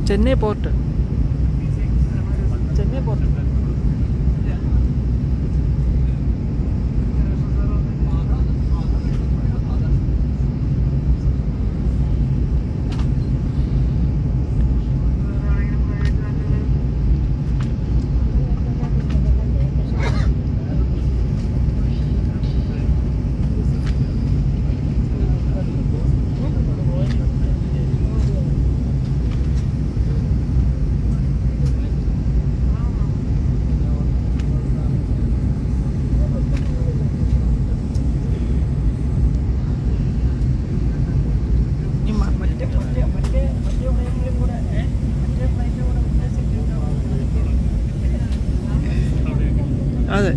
Chennai port. Chennai port. അതെ.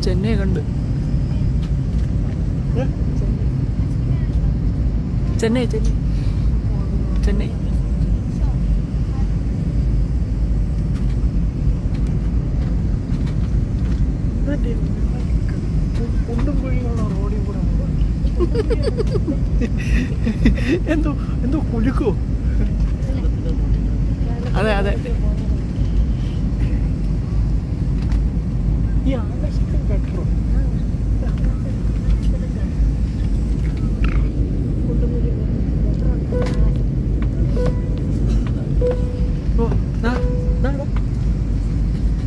ചെന്നൈ കണ്ട്. ചെന്നൈ ചെന്നൈ ചെന്നൈ. കുണ്ടും കുഴിയുള്ള റോഡിൽ കൂടെ എന്തോ എന്തോ കുലുക്കോ. അതെ അതെ. ഈ ആകാശത്തിൽ പെട്രോ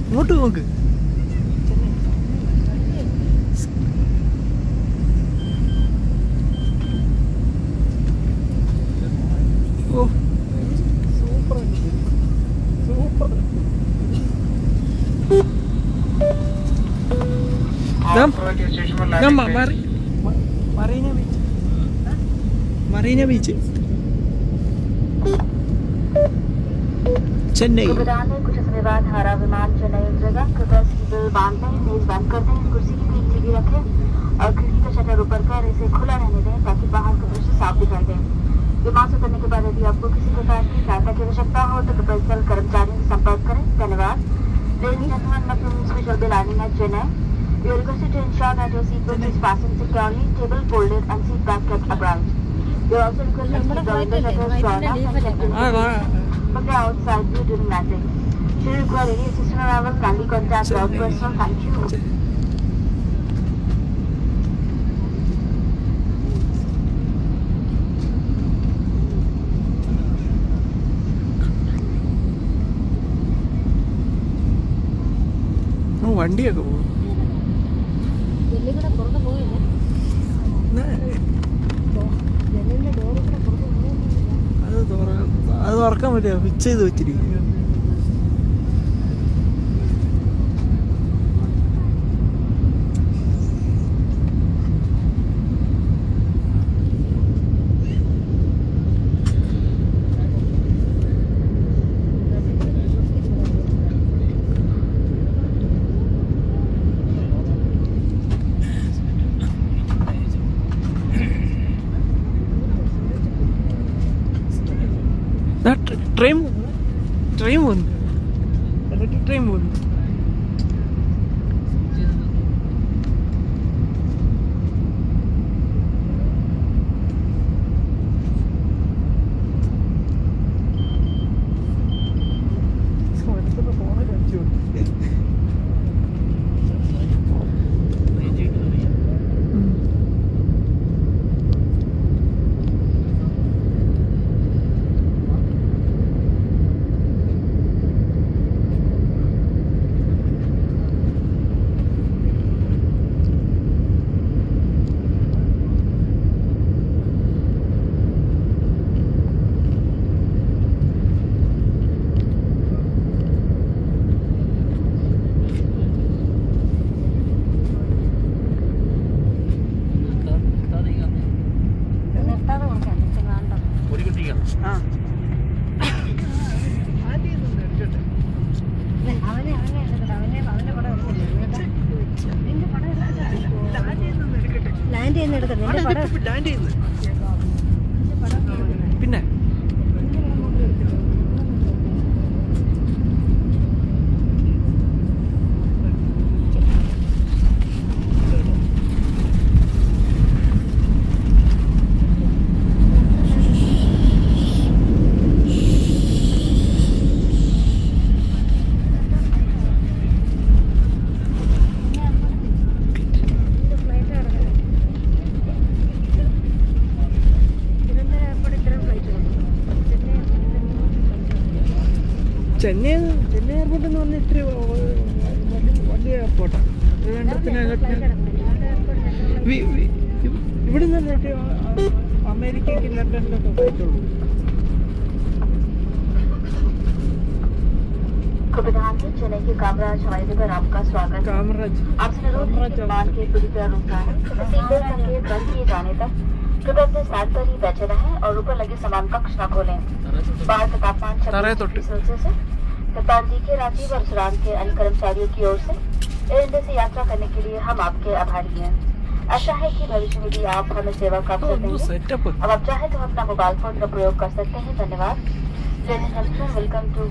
ഇങ്ങോട്ട് നോക്ക്. ഓ super super. Marina beach Chennai. कुछ समय बाद हरा विमान चेन्नई उतरेगा। कृपया सीट बेल्ट बांध लें, मेज बंद कर दें, कुर्सी की पीठ सीधी रखें और खिड़की का शटर ऊपर कर इसे खुला रहने दें ताकि बाहर का दृश्य साफ दिखाई दे। विमान से उतरने के बाद यदि आपको किसी प्रकार की सहायता की आवश्यकता हो तो कृपया स्थल कर्मचारियों से संपर्क करें। धन्यवाद। Ladies and gentlemen, Magnum which will be landing at Chennai. We are requested to ensure that your seat belt is fastened securely, table folded and seat back kept upright. We are also requested to keep the window shutters drawn up and kept in from the outside view during landing. Should you require any assistance or travel, kindly contact our personnel. Thank you. വണ്ടിയൊക്കെ പോകും. അത് തുറക്കാൻ പറ്റില്ല, fix ചെയ്ത് വെച്ചിരിക്കും. Train Chennai airport എന്ന് പറഞ്ഞാൽ ഇത്തിരി വലിയ എയർപോർട്ടാണ്. ഇവിടെ നിന്ന് അമേരിക്കയ്ക്ക് ലണ്ടനിലൊക്കെ പോയിട്ടുള്ളൂ. चेन्नई के कामराज हवाई अड्डे पर आपका स्वागत है। आपसे अनुरोध है कि विमान के पूरी तरह रुकना है। सीट बेल्ट संकेत बंद किए जाने तक कृपया अपने स्थान पर ही बैठे रहें और ऊपर लगे सामान कक्ष न खोलें। बाहर का तापमान 26 डिग्री सेल्सियस है। कप्तान जी के राजीव और सुरान के अन्य कर्मचारियों की ओर से एयर इंडिया से यात्रा करने के लिए हम आपके आभारी हैं। आशा है कि भविष्य में भी आप हमें सेवा का अवसर देंगे। अब आप चाहे तो अपना मोबाइल फोन का प्रयोग कर सकते हैं। धन्यवाद। Ladies and gentlemen, welcome to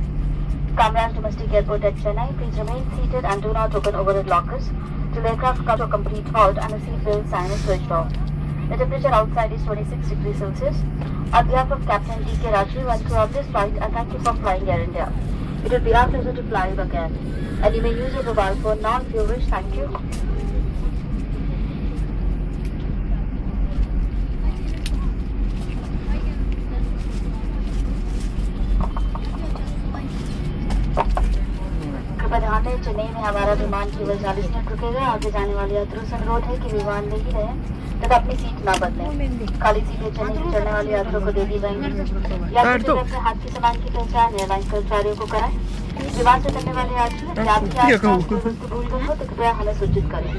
Kamraj Domestic Airport at Chennai. Please remain seated and do not open overhead lockers till the aircraft comes to a complete halt and the seat belt sign is switched off. The temperature outside is 26 degrees Celsius. On behalf of Captain D.K. Raju, welcome on this flight and thank you for flying Air India. It will be our pleasure to fly you again. And you may use your mobile phone now if you wish. Thank you. Chennai में हमारा विमान केवल 40 minute रुकेगा। आगे जाने वाले यात्रियों से अनुरोध है कि विमान ले ही रहें तथा अपनी सीट न बदलें। खाली सीटें चेन्नई से चढ़ने वाले यात्रियों को दे दी जाएंगी। यात्री अपने हाथ के सामान की पहचान एयरलाइन कर्मचारियों को कराएं। विमान से चढ़ने वाले यात्री आपके आसपास कोई वस्तु भूल गए हो तो कृपया हमें सूचित करें।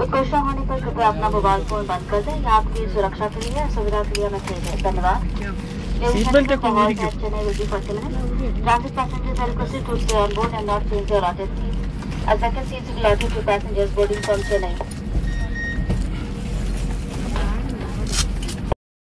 उत्कृष्ट होने पर कृपया अपना मोबाइल फोन बंद कर दें। यह आपकी सुरक्षा के लिए सुविधा के लिए मैसेज है। धन्यवाद। Transit passengers are requested to stay on board and not change their allotted seats. As second seats will be allotted to passengers boarding from Chennai.